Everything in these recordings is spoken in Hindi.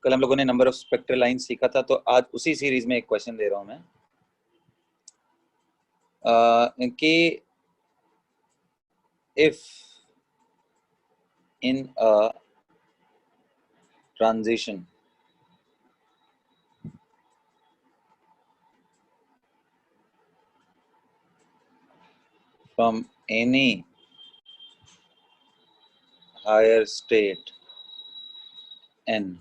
कल हम लोगों ने नंबर ऑफ स्पेक्ट्रल लाइन सीखा था, तो आज उसी सीरीज में एक क्वेश्चन दे रहा हूं मैं कि if in a transition from any higher state n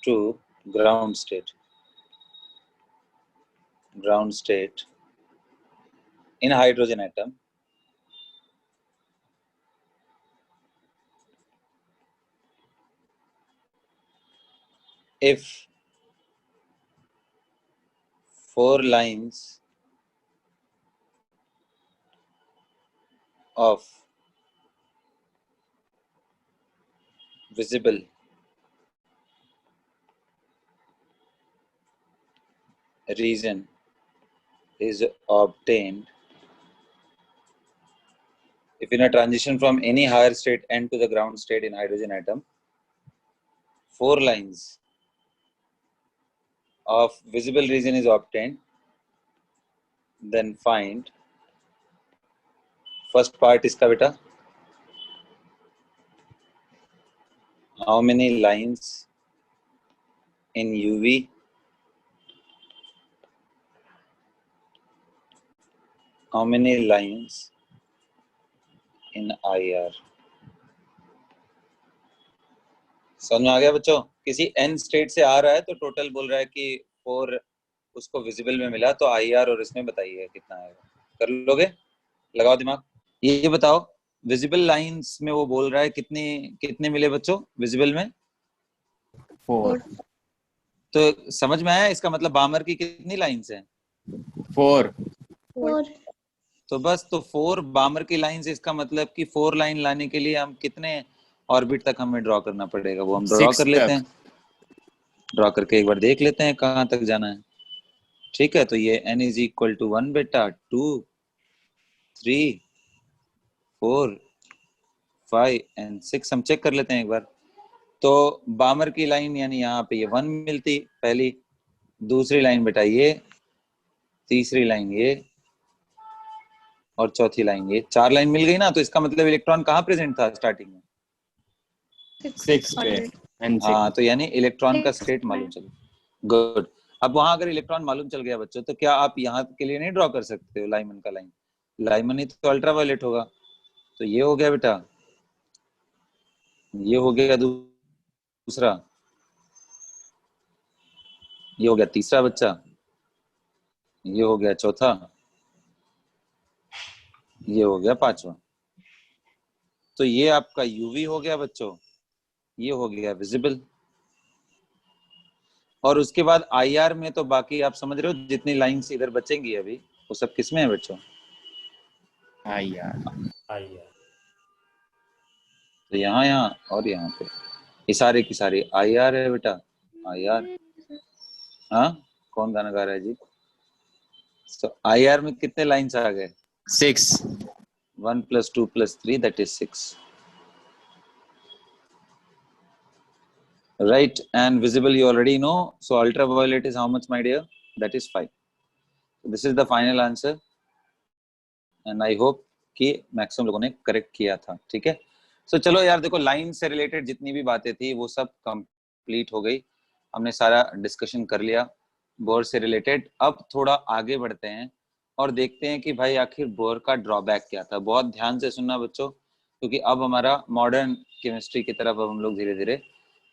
to ground state in a hydrogen atom, if 4 lines of visible region is obtained, if in a transition from any higher state n to the ground state in hydrogen atom, 4 lines of visible region is obtained, then find first part इसका बेटा how many lines in UV, how many lines in IR. समझ में आ गया बच्चों? किसी n स्टेट से आ रहा है तो टोटल बोल रहा है कि 4 उसको विजिबल में मिला, तो IR और इसमें बताइए कितना आएगा। कर लोगे? लगाओ दिमाग। ये बताओ विजिबल लाइंस में वो बोल रहा है कितने मिले बच्चों विजिबल में? 4। तो समझ में आया इसका मतलब बामर की कितनी लाइंस हैं? 4। तो बस, तो 4 बामर की लाइंस, इसका मतलब कि 4 लाइन लाने के लिए हम कितने ऑर्बिट तक हमें ड्रॉ करना पड़ेगा, वो हम ड्रॉ कर लेते हैं। ड्रॉ करके एक बार देख लेते हैं कहाँ तक जाना है। ठीक है, तो ये n इज इक्वल टू 1 बेटा, 2 3 4 5 एंड 6 हम चेक कर लेते हैं एक बार। तो बामर की लाइन यानी यहाँ पे ये 1 मिलती पहली, दूसरी लाइन बेटा ये, तीसरी लाइन ये, और चौथी लाइन ये, 4 लाइन मिल गई ना। तो इसका मतलब इलेक्ट्रॉन कहाँ प्रेजेंट था स्टार्टिंग में? 6 पे। हाँ, तो यानी इलेक्ट्रॉन का स्टेट मालूम चल। गुड। अब वहां अगर इलेक्ट्रॉन मालूम चल गया बच्चों, तो क्या आप यहाँ के लिए नहीं ड्रॉ कर सकते हो लाइमन का लाइन? लाइमन ही तो अल्ट्रावायलेट होगा। तो ये हो गया बेटा, ये हो गया दूसरा, ये हो गया तीसरा बच्चा, ये हो गया चौथा, ये हो गया पांचवा। तो ये आपका यूवी हो गया बच्चों, ये हो गया विजिबल। और उसके बाद आईआर में तो बाकी आप समझ रहे हो जितनी लाइंस इधर बचेंगी अभी, वो सब किसमें है बच्चों? आईआर। तो यहाँ और यहाँ पे ये सारे की सारी आईआर है बेटा, आईआर। हाँ, कौन गाना गा रहा है जी? तो आईआर में कितने लाइंस आ गए? 6। 1 + 2 + 3 that is 6. Right, and visible you already know. So ultraviolet is how much, my dear? That is 5. So this is the final answer, and I hope कि मैक्सिमम लोगों ने करेक्ट किया था। ठीक है, सो चलो यार, देखो लाइन से रिलेटेड जितनी भी बातें थी वो सब कंप्लीट हो गई, हमने सारा डिस्कशन कर लिया बोर से रिलेटेड। अब थोड़ा आगे बढ़ते हैं और देखते हैं कि भाई आखिर बोर का ड्रॉबैक क्या था। बहुत ध्यान से सुनना बच्चों, क्योंकि अब हमारा मॉडर्न केमिस्ट्री की तरफ अब हम लोग धीरे धीरे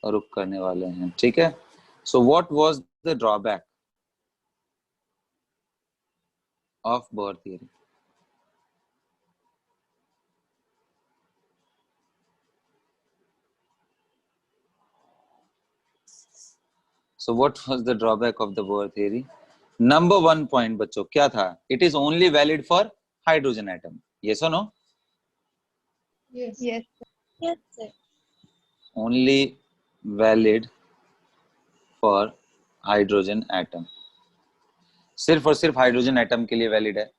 रुक करने वाले हैं। ठीक है, so what was the drawback of bore theory? So what was the drawback of the Bohr theory? Number 1 point बच्चों क्या था? It is only valid for hydrogen atom. Yes or no? Yes. Yes. Yes, sir. Only valid for hydrogen atom. सिर्फ और सिर्फ हाइड्रोजन एटम के लिए वैलिड है।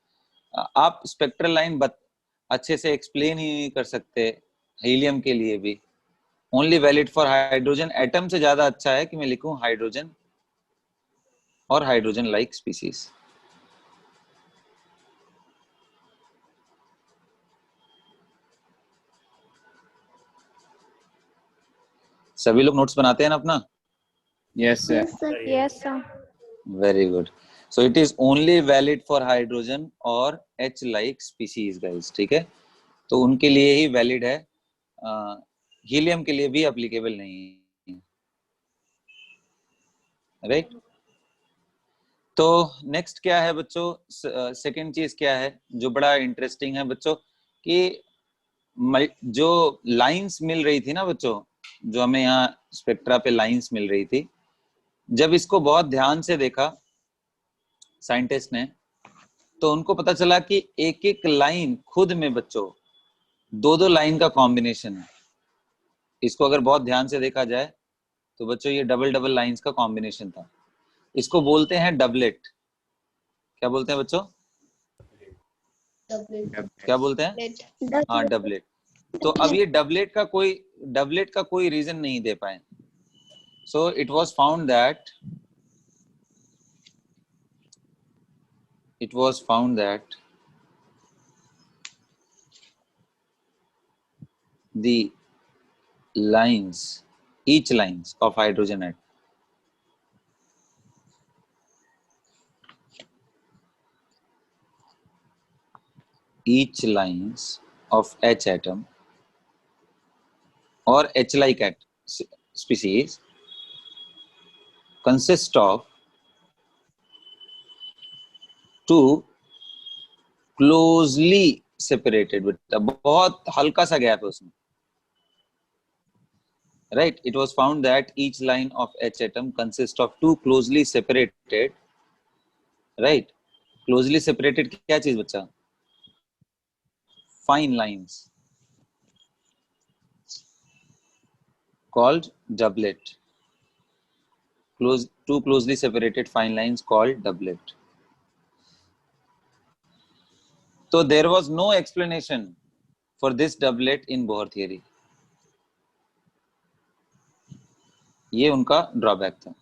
आप स्पेक्ट्रल लाइन अच्छे से एक्सप्लेन ही नहीं कर सकते हीलियम के लिए भी, only valid for hydrogen atom से ज्यादा अच्छा है कि मैं लिखूं हाइड्रोजन और हाइड्रोजन लाइक स्पीसीज। सभी लोग नोट्स बनाते हैं ना अपना? Yes, sir. Yes, sir. Very good. So it is only valid for hydrogen और H लाइक स्पीसीज गाइस, ठीक है? तो उनके लिए ही वैलिड है, हीलियम के लिए भी एप्लीकेबल नहीं है, राइट? तो नेक्स्ट क्या है बच्चों, सेकंड चीज क्या है जो बड़ा इंटरेस्टिंग है बच्चों, कि जो लाइंस मिल रही थी ना बच्चों, जो हमें यहाँ स्पेक्ट्रा पे लाइंस मिल रही थी, जब इसको बहुत ध्यान से देखा साइंटिस्ट ने, तो उनको पता चला कि एक एक लाइन खुद में बच्चों दो दो लाइन का कॉम्बिनेशन है। इसको अगर बहुत ध्यान से देखा जाए तो बच्चों ये डबल डबल लाइंस का कॉम्बिनेशन था। इसको बोलते हैं डबलेट। क्या बोलते हैं बच्चों? क्या बोलते हैं? हाँ, डबलेट। तो अब ये डबलेट का कोई रीजन नहीं दे पाए। So it was found that the each lines of hydrogen atom each lines of H atom or H-like species consist of two closely separated, बहुत हल्का सा गैप है उसमें, right? It was found that each line of H atom consists of two closely separated, right? Closely separated क्या चीज बच्चा? Fine lines called doublet. Two closely separated fine lines called doublet. So there was no explanation for this doublet in Bohr theory. ये उनका ड्रॉबैक था।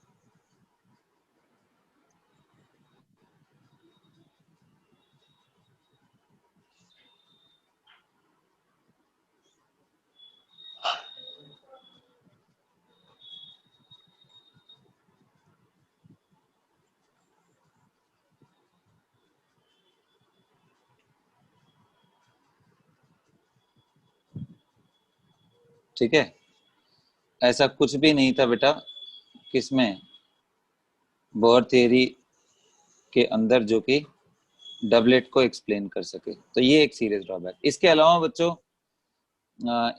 ठीक है, ऐसा कुछ भी नहीं था बेटा किसमें, बोर थियरी के अंदर, जो कि डबलेट को एक्सप्लेन कर सके। तो ये एक सीरियस ड्रॉबैक। इसके अलावा बच्चों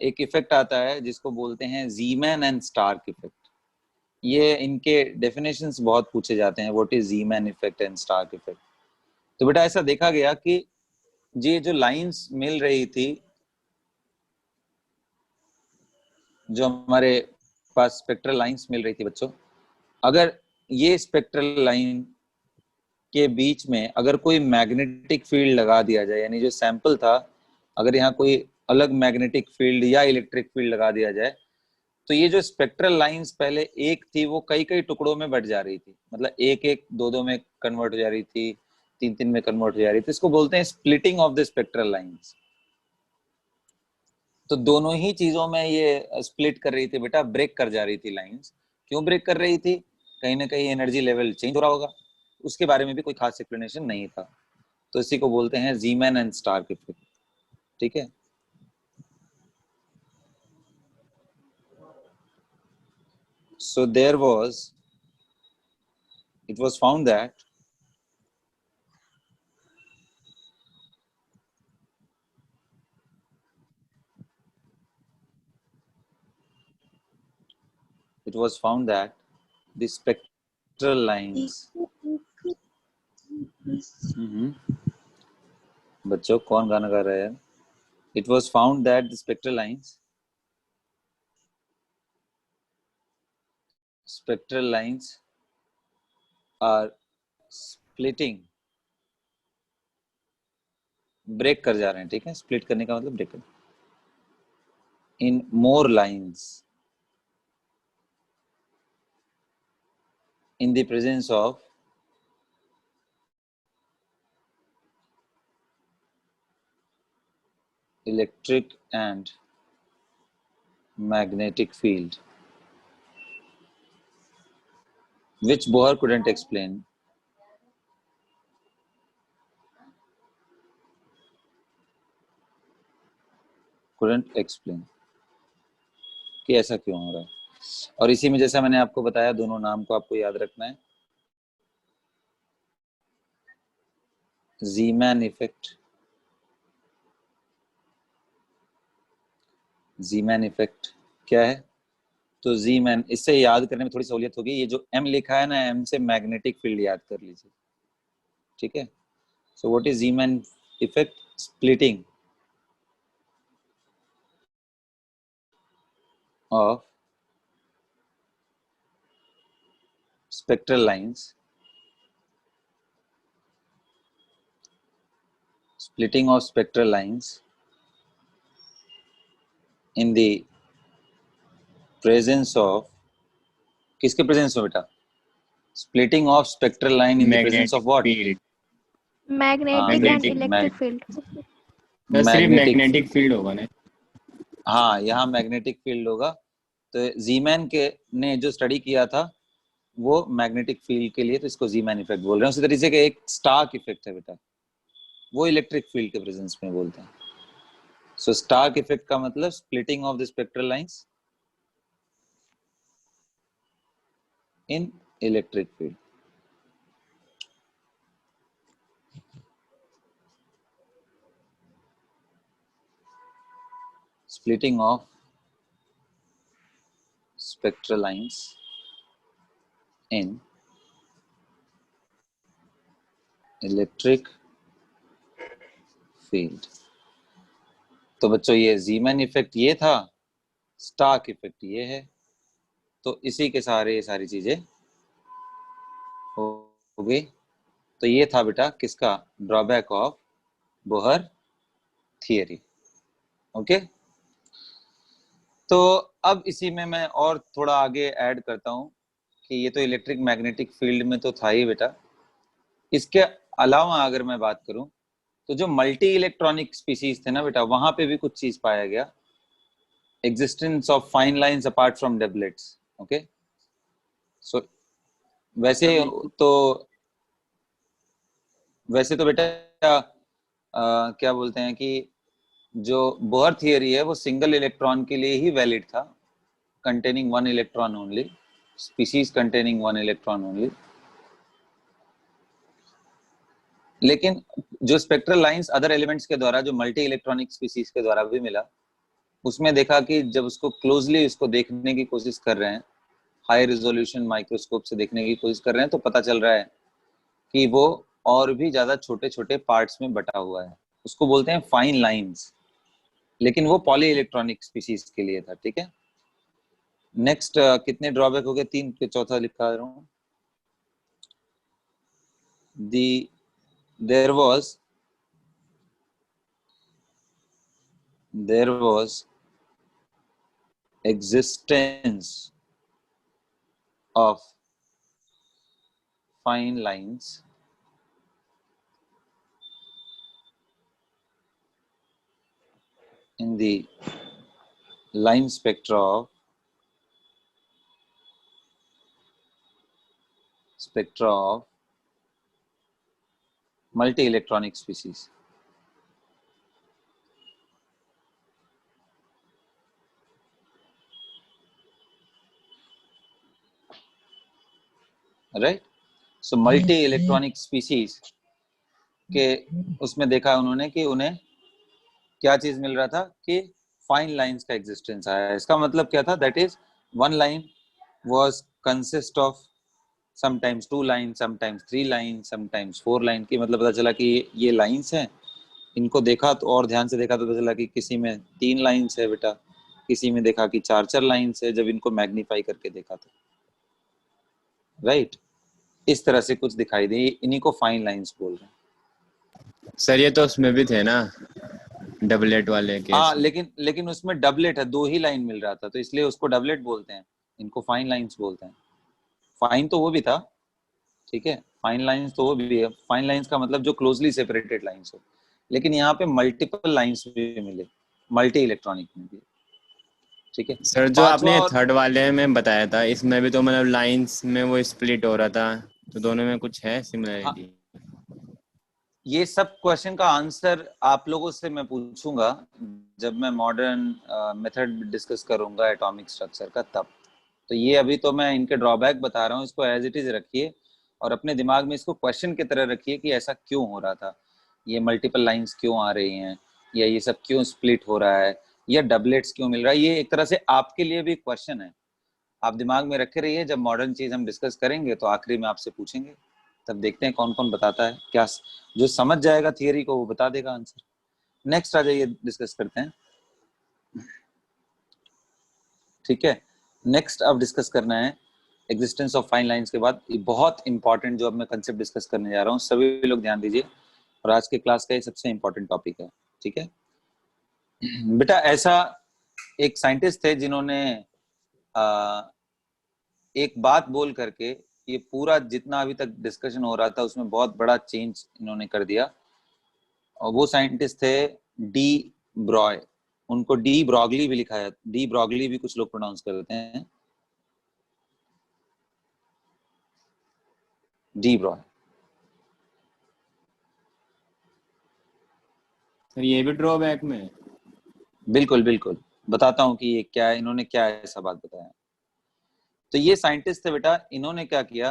एक इफेक्ट आता है जिसको बोलते हैं ज़ीमैन एंड स्टार्क इफेक्ट। ये इनके डेफिनेशंस बहुत पूछे जाते हैं, what is Zeeman effect and Stark effect. तो बेटा ऐसा देखा गया कि ये जो लाइंस मिल रही थी, जो हमारे पास स्पेक्ट्रल लाइंस मिल रही थी बच्चों, अगर ये स्पेक्ट्रल लाइन के बीच में अगर कोई मैग्नेटिक फील्ड लगा दिया जाए, यानी जो सैंपल था अगर यहाँ कोई अलग मैग्नेटिक फील्ड या इलेक्ट्रिक फील्ड लगा दिया जाए, तो ये जो स्पेक्ट्रल लाइंस पहले एक थी वो कई कई टुकड़ों में बट जा रही थी, मतलब एक एक दो दो में कन्वर्ट हो जा रही थी, तीन तीन में कन्वर्ट हो जा रही थी। इसको बोलते हैं splitting of the spectral lines. तो दोनों ही चीजों में ये स्प्लिट कर रही थी बेटा, ब्रेक कर जा रही थी लाइंस। क्यों ब्रेक कर रही थी? कहीं ना कहीं एनर्जी लेवल चेंज हो रहा होगा, उसके बारे में भी कोई खास एक्सप्लेनेशन नहीं था। तो इसी को बोलते हैं ज़ीमैन एंड स्टार्क इफेक्ट। ठीक है, so it was found that the spectral lines, बच्चों कौन गाना गा रहा है? It was found that the spectral lines are splitting, break कर जा रहे हैं। ठीक है, स्प्लिट करने का मतलब ब्रेक कर, in more lines in the presence of electric and magnetic field, which Bohr couldn't explain. couldn't explain कि ऐसा क्यों हो रहा है। और इसी में जैसा मैंने आपको बताया, दोनों नाम को आपको याद रखना है। ज़ीमैन इफेक्ट, ज़ीमैन इफेक्ट क्या है? तो ज़ीमैन, इससे याद करने में थोड़ी सहूलियत होगी। ये जो एम लिखा है ना, एम से मैग्नेटिक फील्ड याद कर लीजिए, ठीक है। So what is Zeeman effect? Splitting of spectral lines, splitting of spectral lines in the presence of, किसके presence में बेटा? Splitting of spectral line in the presence of what? field. Magnetic and electric field. सिर्फ मैग्नेटिक फील्ड होगा ना? हाँ, यहाँ मैग्नेटिक फील्ड होगा। तो ज़ीमैन के ने जो स्टडी किया था वो मैग्नेटिक फील्ड के लिए, तो इसको ज़ीमैन इफेक्ट बोल रहे हैं। उसी तरीके के एक स्टार्क इफेक्ट है बेटा, वो इलेक्ट्रिक फील्ड के प्रेजेंस में बोलते हैं। सो स्टार्क इफेक्ट का मतलब splitting of the spectral lines in electric field. Splitting of spectral lines in electric field। तो बच्चों ये ज़ीमैन इफेक्ट ये था, स्टार्क इफेक्ट ये है। तो इसी के सारे ये सारी चीजें हो गई। तो ये था बेटा किसका? Drawback of Bohr theory. Okay, तो अब इसी में मैं और थोड़ा आगे ऐड करता हूं कि ये तो इलेक्ट्रिक मैग्नेटिक फील्ड में तो था ही बेटा। इसके अलावा अगर मैं बात करूं तो जो मल्टी इलेक्ट्रॉनिक स्पीसीज थे ना बेटा, वहां पे भी कुछ चीज पाया गया, existence of fine lines apart from doublets. Okay, so वैसे तो बेटा क्या बोलते हैं कि जो बोहर थियरी है वो सिंगल इलेक्ट्रॉन के लिए ही वैलिड था, containing one electron only, species containing one electron only. लेकिन जो स्पेक्ट्रल लाइंस अदर एलिमेंट्स के द्वारा, जो मल्टी इलेक्ट्रॉनिक स्पीसीज के द्वारा भी मिला, उसमें देखा कि जब उसको क्लोजली उसको देखने की कोशिश कर रहे हैं, हाई रिजोल्यूशन माइक्रोस्कोप से देखने की कोशिश कर रहे हैं, तो पता चल रहा है कि वो और भी ज्यादा छोटे छोटे पार्ट्स में बटा हुआ है। उसको बोलते हैं फाइन लाइंस, लेकिन वो पॉली इलेक्ट्रॉनिक स्पीसीज के लिए था। ठीक है, नेक्स्ट कितने ड्रॉबैक हो गए? 3 के चौथा लिखा रहा हूं। there was existence of fine lines in the line spectra of multi-electronic species. Right, so multi electronic species के उसमें देखा उन्होंने कि उन्हें क्या चीज मिल रहा था कि फाइन लाइंस का एग्जिस्टेंस आया। इसका मतलब क्या था? That is one line was consist of sometimes 2 line, sometimes 3 line, sometimes 4 line की। मतलब पता चला कि ये लाइंस हैं। इनको देखा तो और ध्यान से देखा तो पता चला कि किसी में 3 लाइंस है बेटा, किसी में देखा कि 4 लाइंस है, जब इनको मैग्नीफाई करके देखा तो। राइट, इस तरह से कुछ दिखाई दे, इन्हीं को फाइन लाइंस बोल रहे हैं। सर ये तो उसमें भी थे ना डबलेट वाले केस। हाँ, लेकिन उसमें डबलेट है, 2 ही लाइन मिल रहा था, तो इसलिए उसको डबलेट बोलते हैं, इनको फाइन लाइंस बोलते हैं। फाइन तो वो भी था, ठीक है, फाइन लाइंस तो वो भी है, फाइन लाइंस का मतलब जो क्लोजली सेपरेटेड लाइंस हो, लेकिन यहाँ पे मल्टीपल लाइंस भी मिले, मल्टी इलेक्ट्रॉनिक में भी। ठीक है, सर जो पांचवा आपने और थर्ड वाले में बताया था, इसमें भी तो मतलब लाइंस में वो स्प्लिट हो रहा था, तो दोनों में कुछ है हाँ, सिमिलरिटी? ये सब क्वेश्चन का आंसर आप लोगों से मैं पूछूंगा जब मैं मॉडर्न मेथड डिस्कस करूंगा एटॉमिक स्ट्रक्चर का, तब। तो ये अभी तो मैं इनके ड्रॉबैक बता रहा हूँ, इसको एज इट इज रखिए और अपने दिमाग में इसको क्वेश्चन की तरह रखिए कि ऐसा क्यों हो रहा था, ये मल्टीपल लाइंस क्यों आ रही हैं, या ये सब क्यों स्प्लिट हो रहा है, या डबलेट्स क्यों मिल रहा है। ये एक तरह से आपके लिए भी क्वेश्चन है, आप दिमाग में रखे रहिए। जब मॉडर्न चीज हम डिस्कस करेंगे तो आखिरी में आपसे पूछेंगे, तब देखते हैं कौन कौन बताता है क्या। जो समझ जाएगा थियरी को वो बता देगा आंसर। नेक्स्ट आ जाइए, डिस्कस करते हैं। ठीक है, नेक्स्ट अब डिस्कस करना है एग्जिस्टेंस ऑफ फाइन लाइंस के बाद ये बहुत इंपॉर्टेंट जो अब मैं कंसेप्ट डिस्कस करने जा रहा हूँ, सभी लोग ध्यान दीजिए, और आज के क्लास का ये सबसे इंपॉर्टेंट टॉपिक है। ठीक है बेटा, ऐसा एक साइंटिस्ट थे जिन्होंने एक बात बोल करके ये पूरा जितना अभी तक डिस्कशन हो रहा था उसमें बहुत बड़ा चेंज इन्होंने कर दिया। और वो साइंटिस्ट थे डी ब्रॉय। उनको डी ब्रॉगली भी लिखा है, डी ब्रॉगली भी कुछ लोग प्रोनाउंस करते हैं, डी ब्रॉय। सर ये भी ड्रॉबैक में? बिल्कुल बिल्कुल, बताता हूँ कि ये क्या है, इन्होंने क्या ऐसा बात बताया। तो ये साइंटिस्ट थे बेटा, इन्होंने क्या किया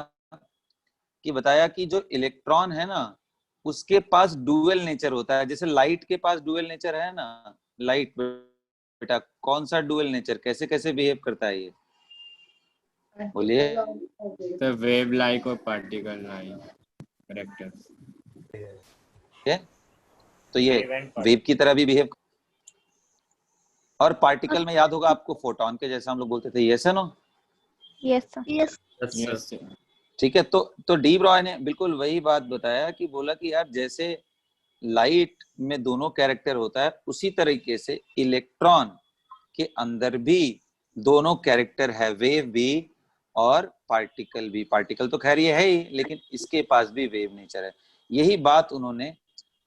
कि बताया कि जो इलेक्ट्रॉन है ना उसके पास डुअल नेचर होता है, जैसे लाइट के पास डुअल नेचर है ना। लाइट बेटा कौन सा डुअल नेचर, कैसे कैसे बिहेव करता है ये, बोलिए। सर वेव लाइक और पार्टिकल लाइक कैरेक्टर। तो ये वेव की तरह भी बिहेव, और पार्टिकल में याद होगा आपको फोटोन के जैसा हम लोग बोलते थे, यस है no. Yes sir. Yes sir. ठीक है, तो डी ब्रॉय ने बिल्कुल वही बात बताया कि बोला कि यार जैसे लाइट में दोनों कैरेक्टर होता है उसी तरीके से इलेक्ट्रॉन के अंदर भी दोनों कैरेक्टर है, वेव भी और पार्टिकल भी। पार्टिकल तो खैर ये है ही, लेकिन इसके पास भी वेव नेचर है। यही बात उन्होंने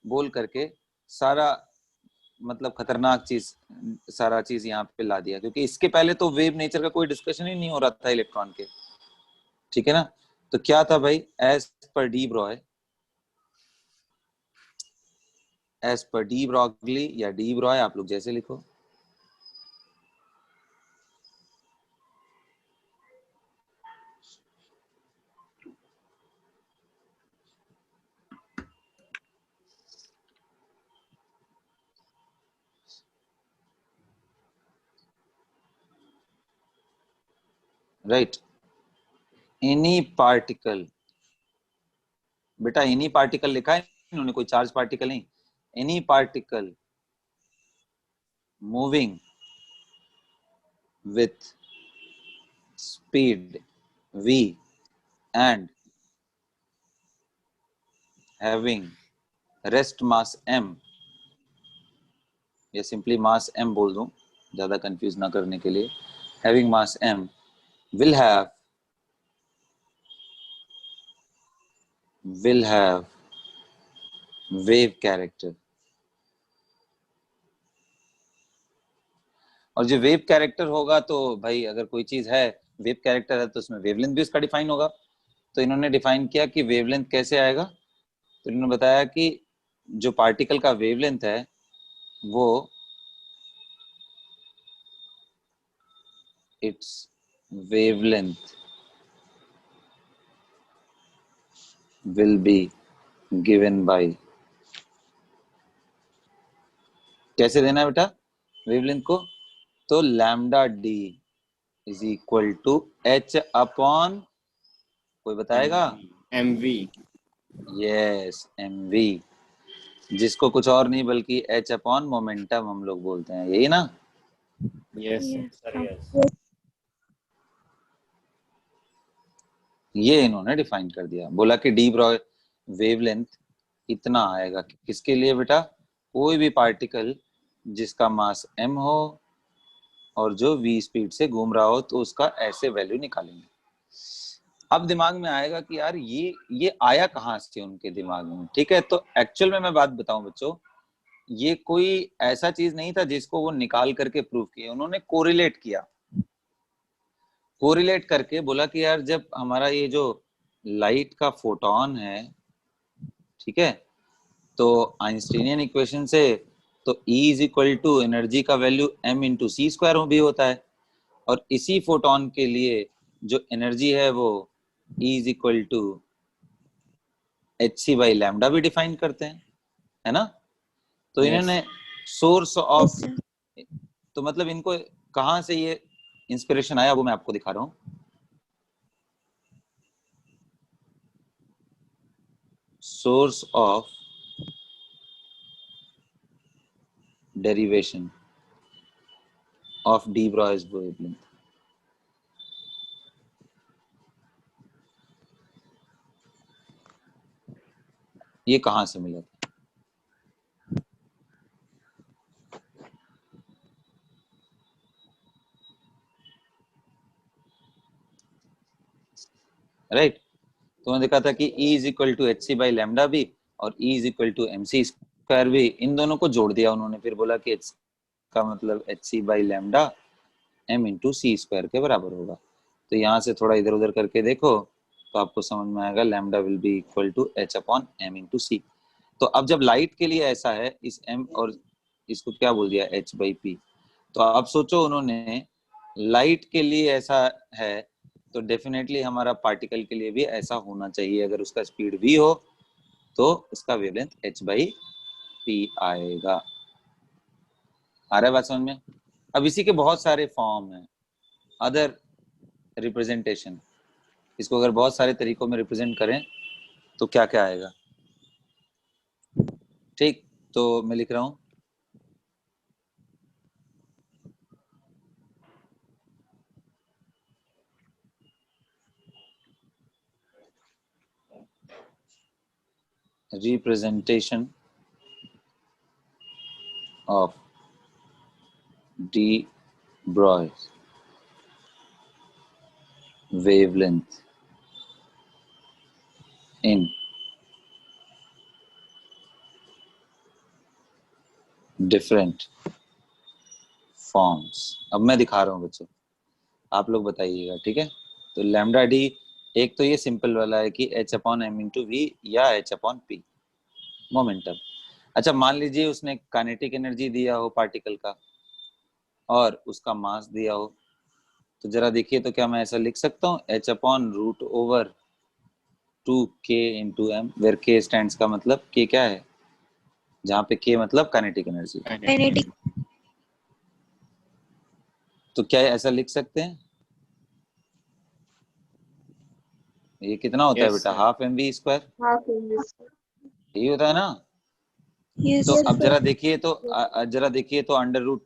बोल करके सारा मतलब खतरनाक चीज, सारा चीज यहाँ पे ला दिया, क्योंकि इसके पहले तो वेव नेचर का कोई डिस्कशन ही नहीं हो रहा था इलेक्ट्रॉन के। ठीक है ना, तो क्या था भाई, as per de as per de Broglie de Broglie लोग जैसे लिखो। राइट, एनी पार्टिकल, बेटा एनी पार्टिकल लिखा है इन्होंने, कोई चार्ज पार्टिकल नहीं। Any particle moving with speed v and having rest mass m, या सिंपली मास m बोल दूं ज्यादा कंफ्यूज ना करने के लिए, having mass m will have wave character। और जो वेव कैरेक्टर होगा तो भाई अगर कोई चीज है वेव कैरेक्टर है तो उसमें वेवलेंथ भी उसका डिफाइन होगा। तो इन्होंने डिफाइन किया कि वेवलेंथ कैसे आएगा, तो इन्होंने बताया कि जो पार्टिकल का वेवलेंथ है वो it's wavelength will be given by, कैसे देना है बेटा वेवलेंथ को, तो lambda d is equal to H upon, कोई बताएगा, mv। यस mv, जिसको कुछ और नहीं बल्कि एच अपॉन मोमेंटम हम लोग बोलते हैं, यही ना। Yes yes sir. Sir. Yes. ये इन्होंने डिफाइन कर दिया, बोला कि डी ब्रॉय वेवलेंथ इतना आएगा, किसके लिए बेटा, कोई भी पार्टिकल जिसका मास m हो और जो v स्पीड से घूम रहा हो तो उसका ऐसे वैल्यू निकालेंगे। अब दिमाग में आएगा कि यार ये आया कहाँ से उनके दिमाग में, ठीक है। तो एक्चुअल में मैं बात बताऊं बच्चों, ये कोई ऐसा चीज नहीं था जिसको वो निकाल करके प्रूव किया, उन्होंने कोरिलेट किया। कोरिलेट करके बोला कि यार जब हमारा ये जो लाइट का फोटोन है, ठीक है, तो आइंस्टीनियन इक्वेशन से तो E is equal to energy का value m into c square भी होता है, और इसी फोटोन के लिए जो एनर्जी है वो E is equal to h c by lambda भी डिफाइन करते हैं, है ना। तो Yes. इन्होंने सोर्स ऑफ, Yes, sir. तो मतलब इनको कहां से ये इंस्पिरेशन आया वो मैं आपको दिखा रहा हूं। Source of derivation of de Broglie wavelength, ये कहां से मिला था? राइट, तो मैंने देखा था कि E is equal to h c by lambda भी और E is equal to m c square भी, इन दोनों को जोड़ दिया उन्होंने, फिर बोला कि H का मतलब h c by lambda m into c square के बराबर होगा। तो यहाँ से थोड़ा इधर उधर करके देखो तो आपको समझ में आएगा lambda will be equal to H upon M into C. तो अब जब लाइट के लिए ऐसा है, इस m और इसको क्या बोल दिया h बाई पी, तो आप सोचो उन्होंने लाइट के लिए ऐसा है, तो डेफिनेटली हमारा पार्टिकल के लिए भी ऐसा होना चाहिए। अगर उसका स्पीड v हो तो उसका वेवलेंथ h बाई पी आएगा। आ रहा है बात समझ में? अब इसी के बहुत सारे फॉर्म हैं, अदर रिप्रेजेंटेशन। इसको अगर बहुत सारे तरीकों में रिप्रेजेंट करें तो क्या क्या आएगा, ठीक। तो मैं लिख रहा हूं representation of de Broglie's wavelength in different forms। अब मैं दिखा रहा हूँ बच्चों, आप लोग बताइएगा, ठीक है। तो लैम्डा डी, एक तो ये सिंपल वाला है कि h upon M into v या h अपॉन पी मोमेंटम। अच्छा, मान लीजिए उसने काइनेटिक एनर्जी दिया हो पार्टिकल का और उसका मास दिया हो, तो जरा देखिए, तो क्या मैं ऐसा लिख सकता हूँ h upon root over 2k into m, where k stands का मतलब k क्या है, जहाँ पे k मतलब काइनेटिक एनर्जी। Kinetic. तो क्या ऐसा लिख सकते हैं? ये कितना होता है Yes, बेटा, sir. Half m v square, Half inch. यही होता है ना। Yes, तो sir. अब जरा देखिए, तो जरा देखिए तो अंडर रूट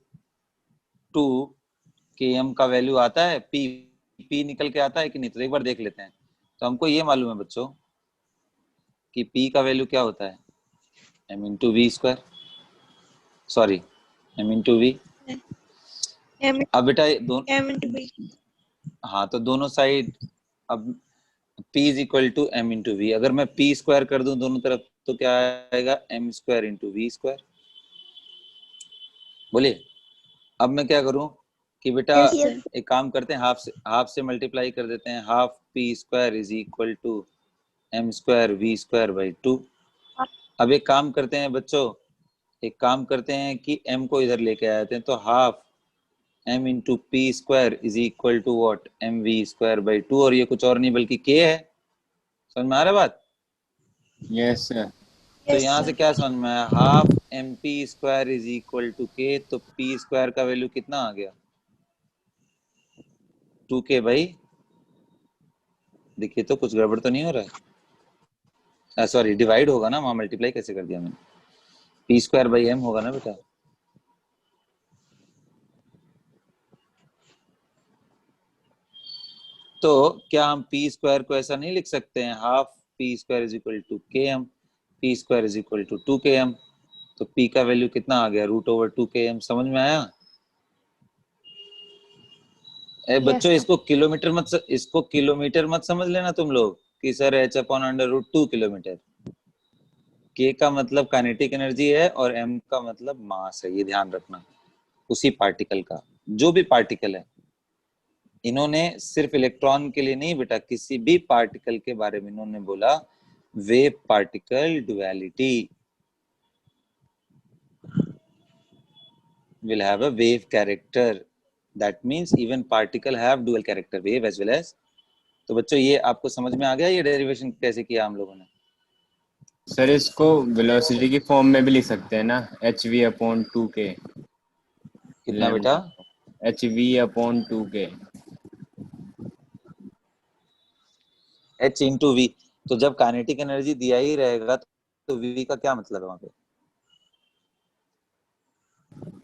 2 के एम का वैल्यू आता है, पी पी निकल के आता है कि नहीं, तो एक बार देख लेते हैं। तो हमको ये मालूम है बच्चों कि पी का वैल्यू क्या होता है, m into v square, sorry m into v. M अब बेटा M into B. हाँ, तो दोनों साइड अब P is equal to m into v, अगर मैं P स्क्वायर कर दूं दोनों तरफ तो क्या आएगा, m square into v square. बोलिए, अब मैं क्या करूं कि बेटा Yes, sir. एक काम करते हैं, हाफ से मल्टीप्लाई कर देते हैं, half P square is equal to m square v square by 2। अब एक काम करते हैं बच्चों, एक काम करते हैं कि m को इधर लेके आते हैं, तो half m into p square is equal to what, m v square by 2, और ये कुछ और नहीं बल्कि k है। समझ में आ रहा है बात? Yes, sir. तो Yes, यहाँ sir. से क्या समझ में आया, half m P square is equal to k, तो पी स्क्वायर का वैल्यू कितना आ गया, 2k भाई। देखिए तो कुछ गड़बड़ तो नहीं हो रहा है, सॉरी डिवाइड होगा ना, वहां मल्टीप्लाई कैसे कर दिया मैंने, पी स्क्वायर बाई एम होगा ना बेटा। तो क्या हम पी स्क्वायर को ऐसा नहीं लिख सकते हैं, half P square is equal to K M, P square is equal to 2km, तो पी का वैल्यू कितना आ गया, रूट ओवर 2km। समझ में आया? बच्चों इसको किलोमीटर मत समझ लेना तुम लोग कि सर h/√2 किलोमीटर। k का मतलब काइनेटिक एनर्जी है और m का मतलब मास है, ये ध्यान रखना। उसी पार्टिकल का, जो भी पार्टिकल है, इन्होंने सिर्फ इलेक्ट्रॉन के लिए नहीं बेटा, किसी भी पार्टिकल के बारे में इन्होंने बोला wave particle duality will have a wave character. That means even particle have dual character, wave as well as। तो बच्चों ये आपको समझ में आ गया ये डेरिवेशन कैसे किया हम लोगों ने? सर इसको वेलोसिटी की फॉर्म में भी लिख सकते हैं ना, hv/2k। कितना बेटा? hv/2k। h into v. तो जब काइनेटिक एनर्जी दिया ही रहेगा तो वी का क्या मतलब है वहां पे?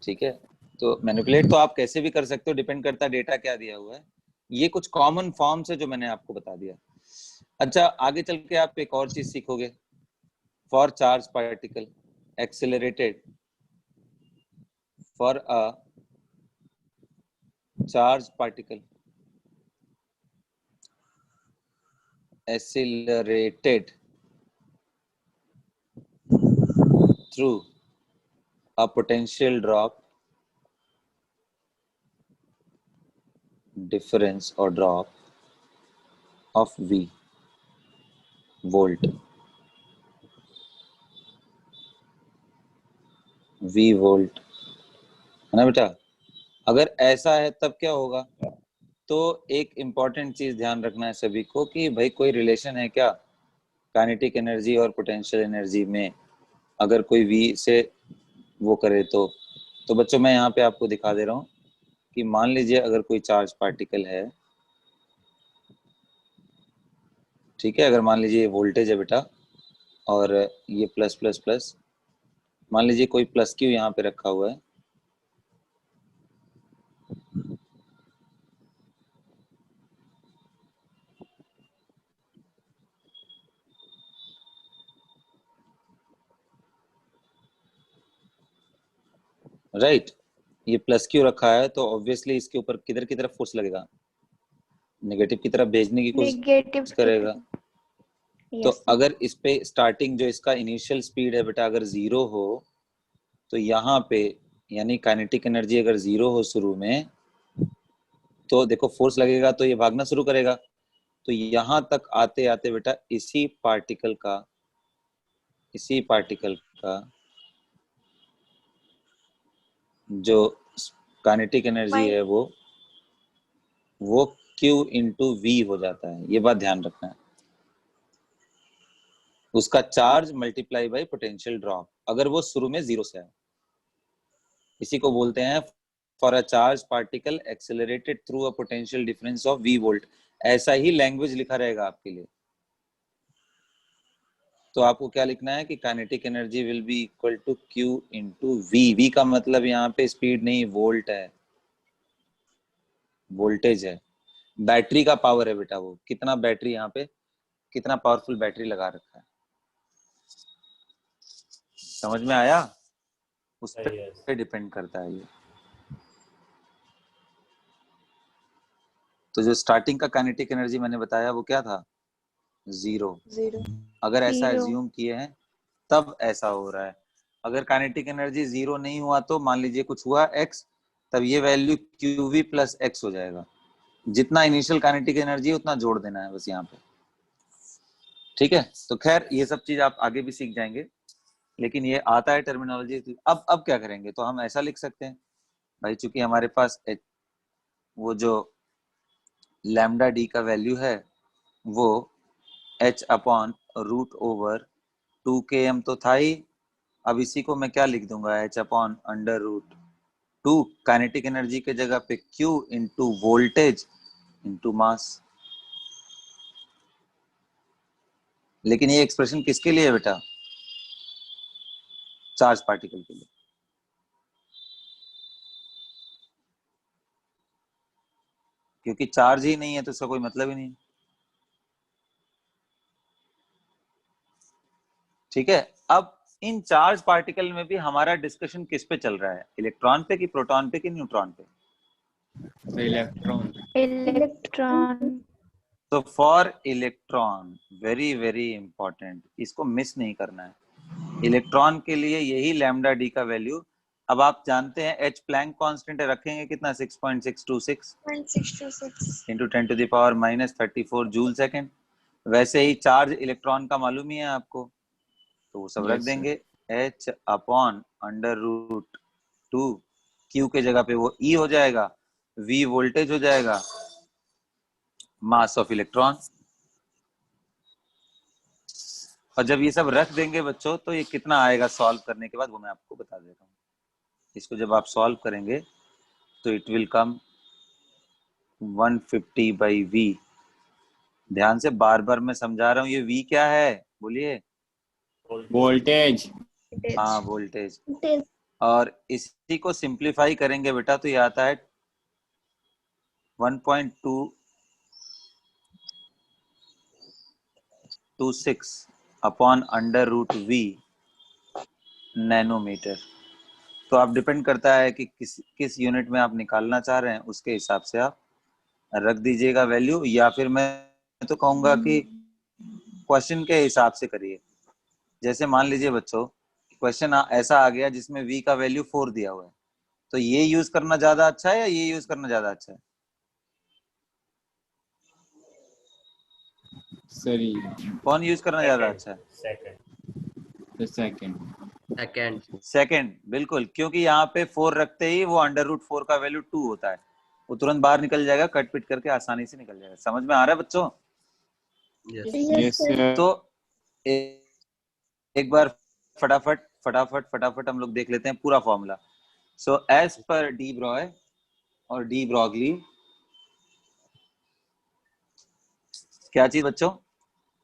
ठीक है, तो मैनिपुलेट तो आप कैसे भी कर सकते हो, डिपेंड करता है डेटा क्या दिया हुआ है। ये कुछ कॉमन फॉर्म्स है जो मैंने आपको बता दिया। अच्छा, आगे चल के आप एक और चीज सीखोगे। For charge particle accelerated, for a charge particle accelerated through a potential drop difference or drop of V volt, V volt है ना बेटा? अगर ऐसा है तब क्या होगा? तो एक इंपॉर्टेंट चीज ध्यान रखना है सभी को कि भाई कोई रिलेशन है क्या काइनेटिक एनर्जी और पोटेंशियल एनर्जी में, अगर कोई V से वो करे तो बच्चों मैं यहाँ पे आपको दिखा दे रहा हूँ कि मान लीजिए अगर कोई चार्ज पार्टिकल है, ठीक है, अगर मान लीजिए ये वोल्टेज है बेटा और ये प्लस प्लस प्लस, मान लीजिए कोई प्लस क्यू यहाँ पे रखा हुआ है, राइट? ये प्लस क्यू रखा है तो ऑब्वियसली इसके ऊपर किधर की तरफ फोर्स लगेगा? नेगेटिव की तरफ भेजने की नेगेटिव कोशिश करेगा। तो यस अगर इस पे स्टार्टिंग जो इसका इनिशियल स्पीड है बेटा अगर 0 हो तो यहाँ पे यानी काइनेटिक एनर्जी अगर 0 हो शुरू में, तो देखो फोर्स लगेगा तो ये भागना शुरू करेगा। तो यहाँ तक आते आते बेटा इसी पार्टिकल का जो काइनेटिक एनर्जी है वो Q इंटू वी हो जाता है। ये बात ध्यान रखना है। उसका charge multiply by potential drop, अगर वो शुरू में 0 से है। इसी को बोलते हैं for a charge particle accelerated through a potential difference of V volt. ऐसा ही लैंग्वेज लिखा रहेगा आपके लिए। तो आपको क्या लिखना है कि kinetic energy will be equal to Q into v. V का मतलब यहाँ पे स्पीड नहीं, वोल्ट है, वोल्टेज है। बैटरी का पावर है बेटा, वो कितना बैटरी यहाँ पे कितना पावरफुल बैटरी लगा रखा है। समझ में आया? उस पे डिपेंड करता है ये। तो जो स्टार्टिंग का काइनेटिक एनर्जी मैंने बताया वो क्या था? 0। अगर ऐसा एज्यूम किए हैं तब ऐसा हो रहा है। अगर काइनेटिक एनर्जी 0 नहीं हुआ तो मान लीजिए कुछ हुआ x, तब ये वैल्यू QV प्लस x हो जाएगा। जितना इनिशियल काइनेटिक एनर्जी है उतना जोड़ देना है बस यहाँ पे। ठीक है, तो खैर ये सब चीज आप आगे भी सीख जाएंगे, लेकिन ये आता है टर्मिनोलॉजी। अब क्या करेंगे? तो हम ऐसा लिख सकते हैं भाई, चूंकि हमारे पास वो जो लैम्डा डी का वैल्यू है वो h/√2km तो था ही। अब इसी को मैं क्या लिख दूंगा? h/√2 काइनेटिक एनर्जी के जगह पे Q into voltage into mass. लेकिन ये एक्सप्रेशन किसके लिए है बेटा? चार्ज पार्टिकल के लिए। क्योंकि चार्ज ही नहीं है तो इसका कोई मतलब ही नहीं। ठीक है, अब इन चार्ज पार्टिकल में भी हमारा डिस्कशन किस पे चल रहा है? इलेक्ट्रॉन पे कि प्रोटॉन पे कि न्यूट्रॉन पे? इलेक्ट्रॉन। Electron. तो for electron, very very important, इसको मिस नहीं करना है। इलेक्ट्रॉन के लिए यही लैम्डा डी का वैल्यू, अब आप जानते हैं एच प्लैंक कांस्टेंट रखेंगे कितना, 6.626 6.626 इंटू 10⁻⁻34 जूल सेकेंड। वैसे ही चार्ज इलेक्ट्रॉन का मालूम ही है आपको, तो वो सब रख Yes, sir. देंगे h अपॉन √2, q के जगह पे वो e हो जाएगा, v वोल्टेज हो जाएगा, मास ऑफ इलेक्ट्रॉन। और जब ये सब रख देंगे बच्चों, तो ये कितना आएगा सॉल्व करने के बाद, वो मैं आपको बता देता हूँ। इसको जब आप सॉल्व करेंगे तो इट विल कम 150/v। ध्यान से बार बार मैं समझा रहा हूँ, ये v क्या है बोलिए। वोल्टेज। हाँ, वोल्टेज। और इसी को सिंप्लीफाई करेंगे बेटा तो ये आता है 1.226 अपॉन √v नैनोमीटर। तो आप डिपेंड करता है कि किस यूनिट में आप निकालना चाह रहे हैं, उसके हिसाब से आप रख दीजिएगा वैल्यू, या फिर मैं तो कहूंगा कि क्वेश्चन के हिसाब से करिए। जैसे मान लीजिए बच्चों, क्वेश्चन ऐसा आ गया जिसमें v का वैल्यू 4 दिया हुआ है, तो ये यूज करना ज्यादा अच्छा है या ये यूज करना ज्यादा अच्छा है? सॉरी, कौन यूज करना ज्यादा अच्छा है? सेकंड। सेकंड। सेकंड, बिल्कुल, क्योंकि यहाँ पे 4 रखते ही वो √4 का वैल्यू 2 होता है, वो तुरंत बाहर निकल जाएगा, कट पिट करके आसानी से निकल जाएगा। समझ में आ रहा है बच्चों? Yes sir. तो एक बार फटाफट फटाफट फटाफट हम लोग देख लेते हैं पूरा formula. So as per de Broglie de Broglie चीज बच्चों,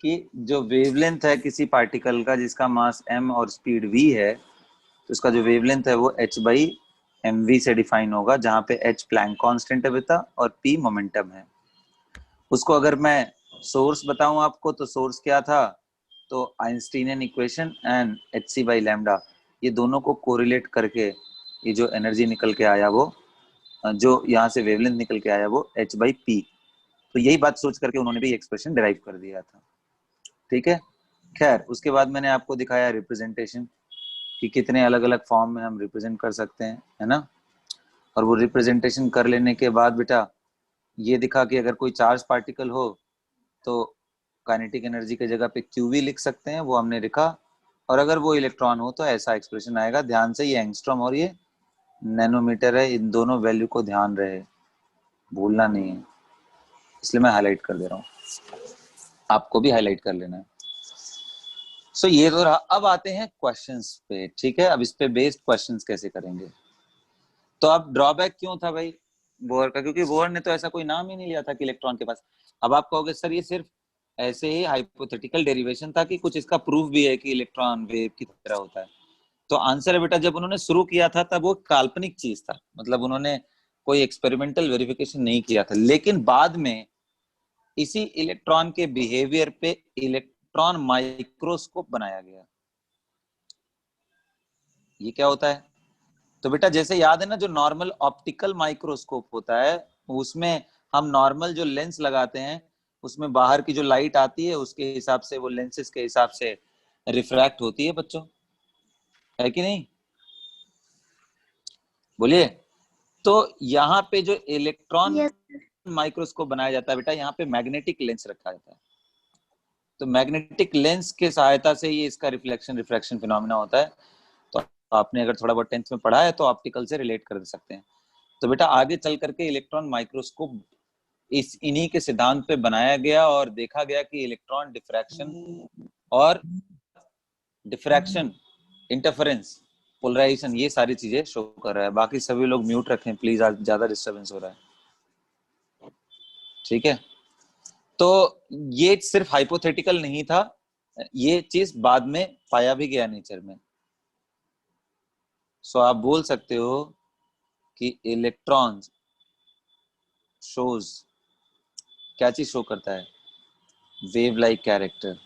कि जो वेवलेंथ है किसी पार्टिकल का जिसका मास m और स्पीड v है, तो उसका जो वेवलेंथ है वो h/mv से डिफाइन होगा, जहां पे h प्लैंक कांस्टेंट है बेटा और p मोमेंटम है। उसको अगर मैं सोर्स बताऊं आपको, तो सोर्स क्या था, तो आइंस्टीनियन इक्वेशन एंड hc/लैम्डा, ये दोनों को कोरिलेट करके ये जो एनर्जी निकल के आया, वो जो यहाँ से वेवलेंथ निकल के आया वो h/p। तो यही बात सोच करके उन्होंने भी एक्सप्रेशन डिराइव कर दिया था। ठीक है, खैर उसके बाद मैंने आपको दिखाया रिप्रेजेंटेशन, कि कितने अलग अलग फॉर्म में हम रिप्रेजेंट कर सकते हैं, है ना। और वो रिप्रेजेंटेशन कर लेने के बाद बेटा ये दिखा कि अगर कोई चार्ज पार्टिकल हो तो काइनेटिक एनर्जी की जगह पे QV लिख सकते हैं, वो हमने लिखा। और अगर वो इलेक्ट्रॉन हो तो ऐसा एक्सप्रेशन आएगा। ध्यान से, ये एंगस्ट्रॉम और ये नैनोमीटर है, इन दोनों वैल्यू को ध्यान रहे, भूलना नहीं है, इसलिए मैं हाईलाइट कर दे रहा हूँ, आपको भी हाईलाइट कर लेना है। सो ये तो रहा। अब आते हैं क्वेश्चंस पे। ठीक है, अब इस पे बेस्ड क्वेश्चंस कैसे करेंगे। तो अब ड्रॉबैक क्यों था भाई बोहर का, क्योंकि बोहर ने तो ऐसा कोई नाम ही नहीं लिया था कि इलेक्ट्रॉन के पास। अब आप कहोगे सर ये सिर्फ ऐसे ही हाइपोथेटिकल डेरिवेशन था कि कुछ इसका प्रूफ भी है कि इलेक्ट्रॉन वेव की तरह होता है। तो आंसर है बेटा, जब उन्होंने शुरू किया था तब वो काल्पनिक चीज था, मतलब उन्होंने कोई एक्सपेरिमेंटल वेरिफिकेशन नहीं किया था। लेकिन बाद में इसी इलेक्ट्रॉन के बिहेवियर पे इलेक्ट्रॉन माइक्रोस्कोप बनाया गया। ये क्या होता है? तो बेटा जैसे याद है ना, जो नॉर्मल ऑप्टिकल माइक्रोस्कोप होता है, उसमें हम नॉर्मल जो लेंस लगाते हैं, उसमें बाहर की जो लाइट आती है उसके हिसाब से वो लेंसेज के हिसाब से रिफ्रैक्ट होती है बच्चों, है कि नहीं? बोलिए। तो यहाँ पे जो इलेक्ट्रॉन माइक्रोस्कोप बनाया जाता है बेटा, यहाँ पे मैग्नेटिक लेंस रखा जाता है। तो मैग्नेटिक लेंस के सहायता से ये इसका रिफ्लेक्शन रिफ्रैक्शन फिनोमेना होता है। तो आपने अगर थोड़ा बहुत 10th में पढ़ा है तो ऑप्टिकल से रिलेट कर सकते हैं। तो बेटा आगे चल करके इलेक्ट्रॉन माइक्रोस्कोप इन्हीं के सिद्धांत पे बनाया गया और देखा गया कि इलेक्ट्रॉन और डिफ्रैक्शन, इंटरफेरेंस, पोलराइजेशन, ये सारी चीजें शो कर रहा है। बाकी सभी लोग म्यूट रखें प्लीज, आज ज्यादा डिस्टरबेंस हो रहा है। ठीक है, तो ये सिर्फ हाइपोथेटिकल नहीं था, ये चीज बाद में पाया भी गया नेचर में। सो आप बोल सकते हो कि इलेक्ट्रॉन शोज, क्या चीज शो करता है? Wave like character.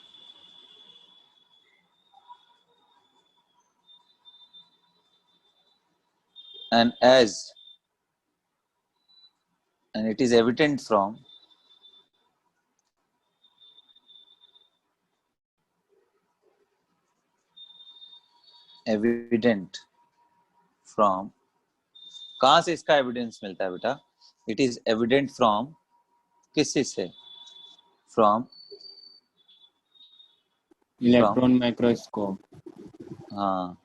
And as and it is evident from कहां से इसका एविडेंस मिलता है बेटा? इट इज एविडेंट फ्रॉम किस चीज से? From electron microscope. हाँ,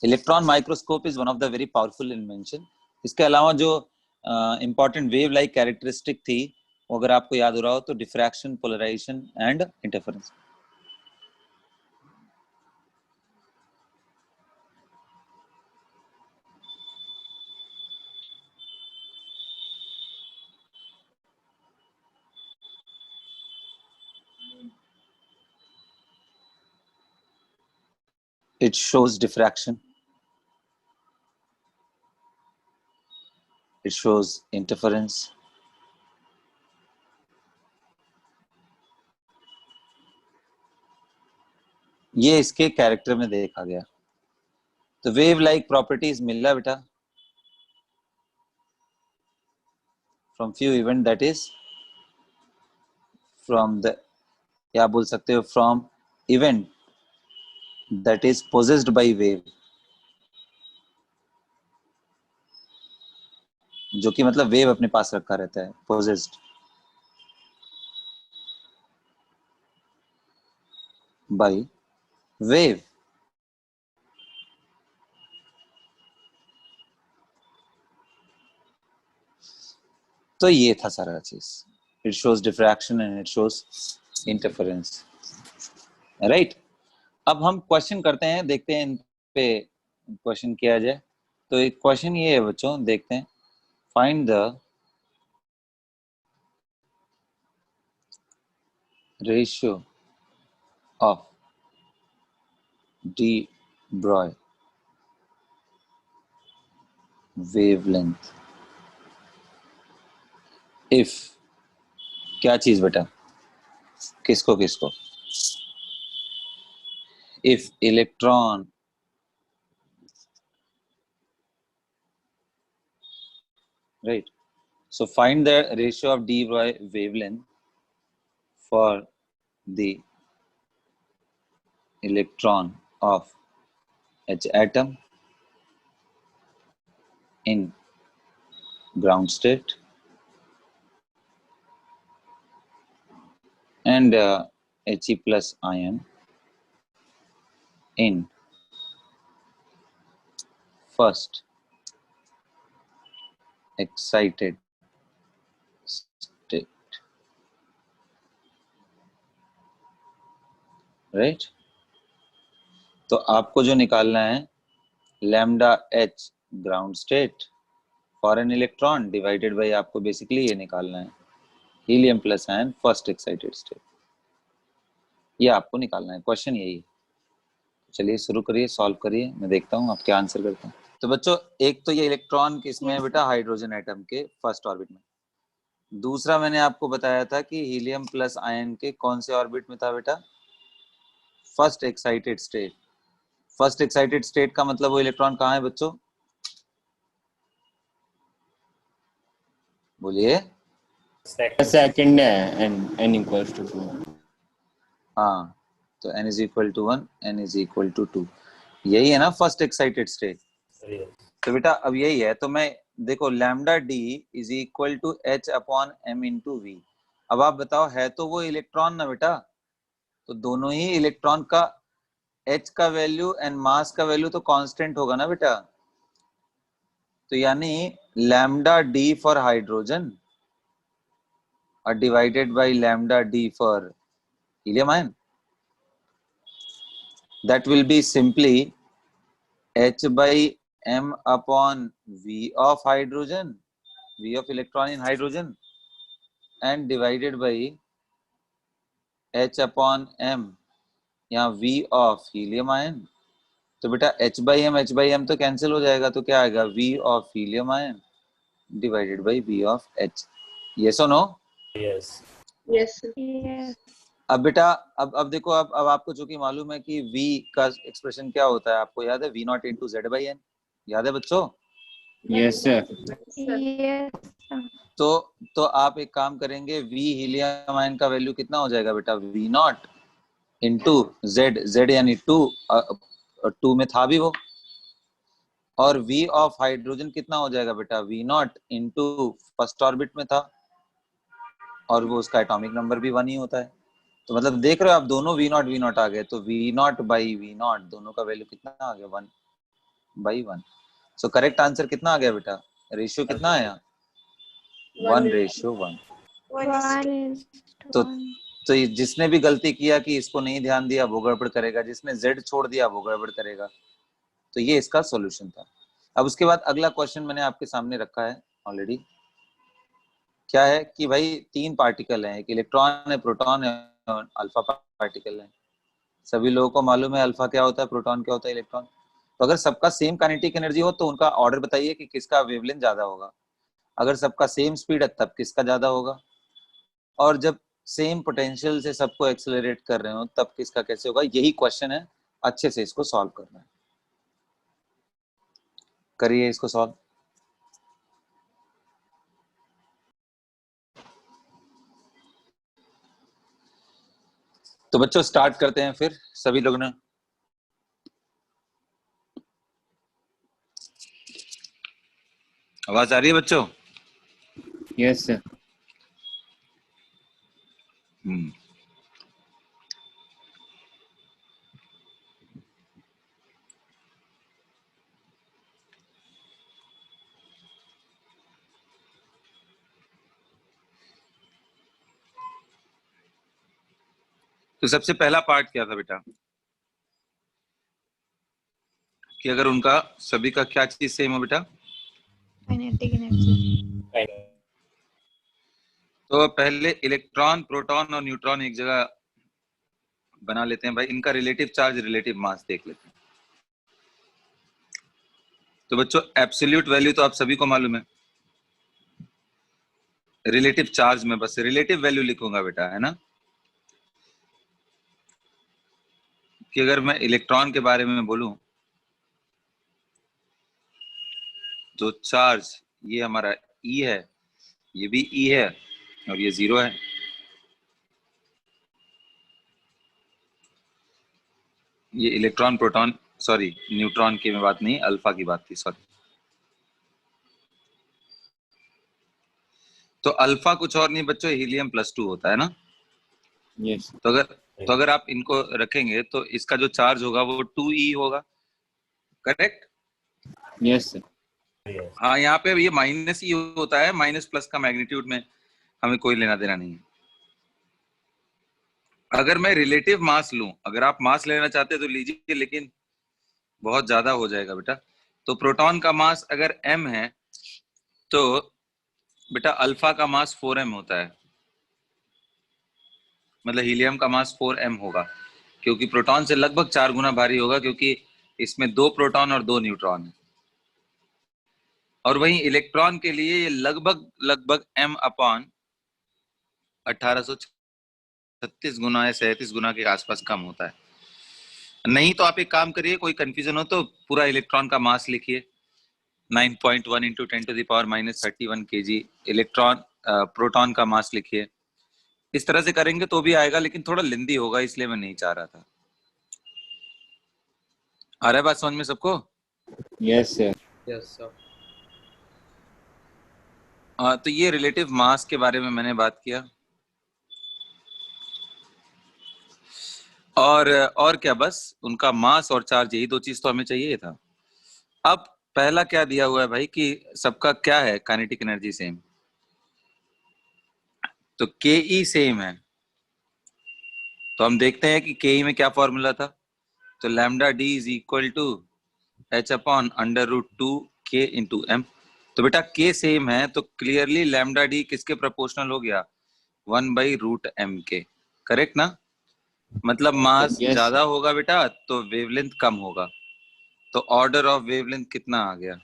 electron microscope is one of the very powerful invention. इसके अलावा जो इंपॉर्टेंट वेव लाइक कैरेक्टरिस्टिक थी, वो अगर आपको याद हो रहा हो तो diffraction, polarisation and interference. It shows diffraction. It shows interference. ये इसके कैरेक्टर में देखा गया। तो वेव लाइक प्रॉपर्टीज मिल रहा बेटा from few event, that is from the, या बोल सकते हो from event that is possessed by wave, जो कि मतलब वेव अपने पास रखा रहता है, पोजेस्ड बाय वेव। तो ये था सारा चीज। It shows diffraction and it shows interference, right. अब हम क्वेश्चन करते हैं, देखते हैं इन पे क्वेश्चन किया जाए। तो एक क्वेश्चन ये है बच्चों, देखते हैं। Find the ratio of D Broglie wavelength if, क्या चीज बेटा? किसको किसको? If electron right, so find the ratio of d Broglie wavelength for the electron of H atom in ground state and He plus ion in first excited state, right? तो आपको जो निकालना है lambda H ground state for an electron divided by, आपको बेसिकली ये निकालना है helium plus ion first excited state. ये आपको निकालना है, क्वेश्चन यही है। चलिए शुरू करिए, सॉल्व करिए, मैं देखता हूँ आप क्या आंसर करते हैं। तो बच्चों एक तो ये इलेक्ट्रॉन किसमें है बेटा? हाइड्रोजन एटम के फर्स्ट ऑर्बिट में। दूसरा मैंने आपको बताया था कि हीलियम प्लस आयन के कौन से ऑर्बिट में था बेटा? First excited state. First excited state का मतलब वो इलेक्ट्रॉन कहाँ है बच्चों? बोलिए। सेकंड है, n इक्वल्स टू 2। हाँ, तो n is equal to 1, n is equal to 2, यही है ना फर्स्ट एक्साइटेड स्टेट। तो बेटा अब यही है, तो मैं देखो lambda d is equal to H upon M into v. अब आप बताओ, है तो वो इलेक्ट्रॉन ना बेटा, तो दोनों ही इलेक्ट्रॉन का एच का वैल्यू एंड मास का वैल्यू तो कांस्टेंट होगा ना बेटा। तो यानी लैम्डा डी फॉर हाइड्रोजन और divided by lambda D for helium ion, that will be simply H by M upon V of hydrogen, V of electron in hydrogen, and divided by H upon M, यहाँ V of helium ion। तो बेटा H by M तो कैंसिल हो जाएगा, तो क्या आएगा? V of helium ion divided by V of H। Yes or no? Yes. Yes. Yes. अब बेटा अब देखो, अब आपको चूंकि मालूम है कि V का एक्सप्रेशन क्या होता है, आपको याद है? V not into z by n, याद है बच्चों? Yes sir. Yes, sir. तो आप एक काम करेंगे, V हीलियम आयन का वैल्यू कितना हो जाएगा बेटा, V not into Z, Z यानी 2, 2 में था भी वो, और V ऑफ हाइड्रोजन कितना हो जाएगा बेटा, V not into first orbit में था, और वो उसका एटॉमिक नंबर भी 1 ही होता है। तो मतलब देख रहे हो आप, दोनों V नॉट आ गए, तो V not by V not दोनों का वैल्यू कितना आ गया, 1/1। सो करेक्ट आंसर कितना आ गया बेटा, रेशियो कितना आया, 1:1। 1:1. तो जिसने भी गलती किया कि इसको नहीं ध्यान दिया वो गड़बड़ करेगा, जिसने Z छोड़ दिया वो गड़बड़ करेगा। तो ये इसका सॉल्यूशन था। अब उसके बाद अगला क्वेश्चन मैंने आपके सामने रखा है ऑलरेडी। क्या है कि भाई 3 पार्टिकल हैं, एक इलेक्ट्रॉन है, प्रोटॉन है और अल्फा पार्टिकल है। सभी लोगों को मालूम है अल्फा क्या होता है, प्रोटॉन क्या होता है, इलेक्ट्रॉन। तो अगर सबका सेम काइनेटिक एनर्जी हो तो उनका ऑर्डर बताइए कि किसका वेवलेंथ ज्यादा होगा। अगर सबका सेम स्पीड है तब किसका ज्यादा होगा, और जब सेम पोटेंशियल से सबको एक्सेलरेट कर रहे हो तब किसका कैसे होगा। यही क्वेश्चन है, अच्छे से इसको सॉल्व करना है। करिए इसको सॉल्व। तो बच्चों स्टार्ट करते हैं फिर सभी लोग ने। आवाज आ रही है बच्चों? Yes sir. तो सबसे पहला पार्ट क्या था बेटा, कि अगर उनका सभी का क्या चीज सेम हो बेटा, Kinetic energy. तो पहले इलेक्ट्रॉन, प्रोटॉन और न्यूट्रॉन एक जगह बना लेते हैं भाई, इनका रिलेटिव चार्ज, रिलेटिव मास देख लेते हैं। तो बच्चों एब्सोल्यूट वैल्यू तो आप सभी को मालूम है, रिलेटिव चार्ज में बस रिलेटिव वैल्यू लिखूंगा बेटा, है ना। कि अगर मैं इलेक्ट्रॉन के बारे में बोलूं तो चार्ज ये हमारा E है, ये भी E है और ये 0 है। ये इलेक्ट्रॉन, प्रोटॉन, सॉरी न्यूट्रॉन की मैं बात नहीं, अल्फा की बात थी, सॉरी। तो अल्फा कुछ और नहीं बच्चों, हीलियम +2 होता है ना। यस। तो अगर आप इनको रखेंगे तो इसका जो चार्ज होगा वो 2E होगा, करेक्ट। Yes sir. हाँ, यहाँ पे ये -E होता है, माइनस प्लस का मैग्नीट्यूड में हमें कोई लेना देना नहीं है। अगर मैं रिलेटिव मास लूं, अगर आप मास लेना चाहते तो लीजिए, लेकिन बहुत ज्यादा हो जाएगा बेटा। तो प्रोटॉन का मास अगर m है तो बेटा अल्फा का मास 4m होता है, मतलब हीलियम का मास 4m होगा, क्योंकि प्रोटॉन से लगभग 4 गुना भारी होगा, क्योंकि इसमें 2 प्रोटॉन और 2 न्यूट्रॉन है। और वहीं इलेक्ट्रॉन के लिए ये लगभग m अपॉन 1836 गुना या 37 गुना के आसपास कम होता है। नहीं तो आप एक काम करिए, कोई कंफ्यूजन हो तो पूरा इलेक्ट्रॉन का मास लिखिए, 9.1 इंटू 10⁻31 kg। इलेक्ट्रॉन, प्रोटॉन का मास लिखिए। इस तरह से करेंगे तो भी आएगा, लेकिन थोड़ा लेंदी होगा, इसलिए मैं नहीं चाह रहा था। आ रहा है बात समझ में सबको? Yes sir. Yes sir. तो ये रिलेटिव मास के बारे में मैंने बात किया। और क्या, बस उनका मास और चार्ज, यही 2 चीज तो हमें चाहिए था। अब पहला क्या दिया हुआ है भाई कि सबका क्या है, काइनेटिक एनर्जी सेम। तो के सेम है, तो हम देखते हैं कि के में क्या फॉर्मूला था। तो lambda d is equal to h upon √2 k into m। तो बेटा के सेम है तो क्लियरली लैम्डा डी किसके प्रोपोर्शनल हो गया, 1/√m के, करेक्ट ना। मतलब मास Yes. ज्यादा होगा बेटा तो वेवलेंथ कम होगा, तो ऑर्डर ऑफ वेवलेंथ कितना आ गया,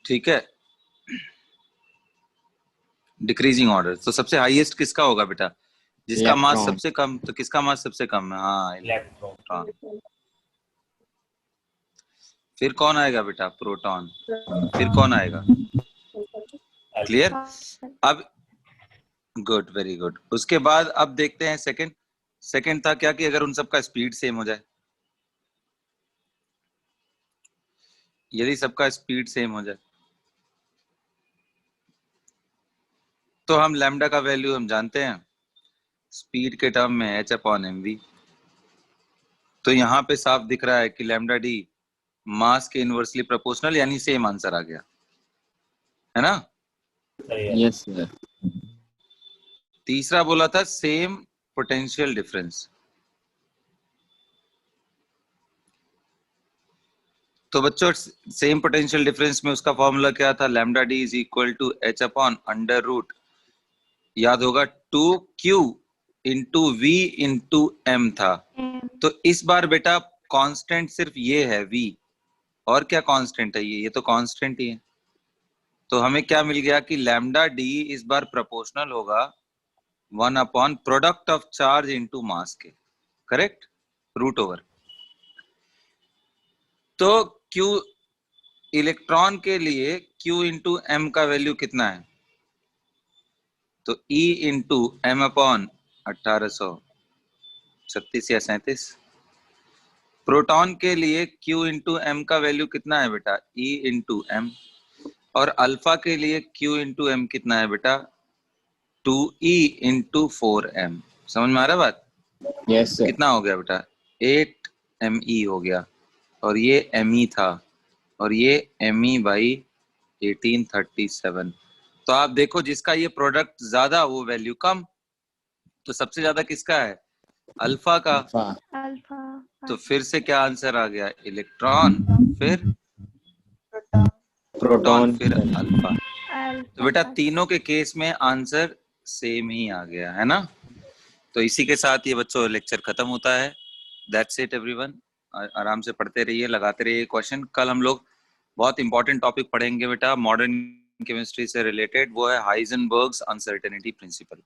ठीक है, डिक्रीजिंग ऑर्डर। तो सबसे हाईएस्ट किसका होगा बेटा, जिसका मास इलेक्ट्रॉन। सबसे कम, तो किसका मास सबसे कम है, हाँ इलेक्ट्रॉन। फिर कौन आएगा बेटा? प्रोटॉन। फिर कौन आएगा? क्लियर? अब गुड, वेरी गुड। उसके बाद अब देखते हैं सेकंड था क्या कि अगर उन सबका स्पीड सेम हो जाए, यदि सबका स्पीड सेम हो जाए तो हम लैम्डा का वैल्यू हम जानते हैं स्पीड के टर्म में h/mv। तो यहाँ पे साफ दिख रहा है कि लैम्डा डी मास के इनवर्सली प्रोपोर्शनल, यानी सेम आंसर आ गया, है ना? Yes sir. तीसरा बोला था सेम पोटेंशियल डिफरेंस। तो बच्चों सेम पोटेंशियल डिफरेंस में उसका फॉर्मूला क्या था? Lambda d is equal to h/√, याद होगा 2q into v into m था। तो इस बार बेटा कांस्टेंट सिर्फ ये है v, और क्या कांस्टेंट है? ये तो कांस्टेंट ही है। तो हमें क्या मिल गया कि लैम्डा डी इस बार प्रोपोर्शनल होगा 1 product of charge into mass के, करेक्ट? Root over. तो Q इलेक्ट्रॉन के लिए Q इंटू एम का वैल्यू कितना है? तो E इंटू m/1836 या 37। प्रोटॉन के लिए Q इंटू एम का वैल्यू कितना है बेटा? E into m. और अल्फा के लिए Q इंटू एम कितना है बेटा? 2E into 4m। समझ में आ रहा बात? Yes sir. कितना हो गया बेटा? 8me हो गया, और ये me था, और ये me/1837। तो आप देखो जिसका ये प्रोडक्ट ज्यादा वो वैल्यू कम। तो सबसे ज्यादा किसका है? अल्फा का। अल्फा। तो फिर से क्या आंसर आ गया? इलेक्ट्रॉन, फिर प्रोटॉन, फिर अल्फा। तो बेटा तीनों के केस में आंसर सेम ही आ गया, है ना? तो इसी के साथ ये बच्चों लेक्चर खत्म होता है। That's it everyone. आराम से पढ़ते रहिए, लगाते रहिए क्वेश्चन। कल हम लोग बहुत इंपॉर्टेंट टॉपिक पढ़ेंगे बेटा, मॉडर्न केमिस्ट्री से रिलेटेड, वो है हाइजेनबर्ग्स अनसर्टेनिटी प्रिंसिपल।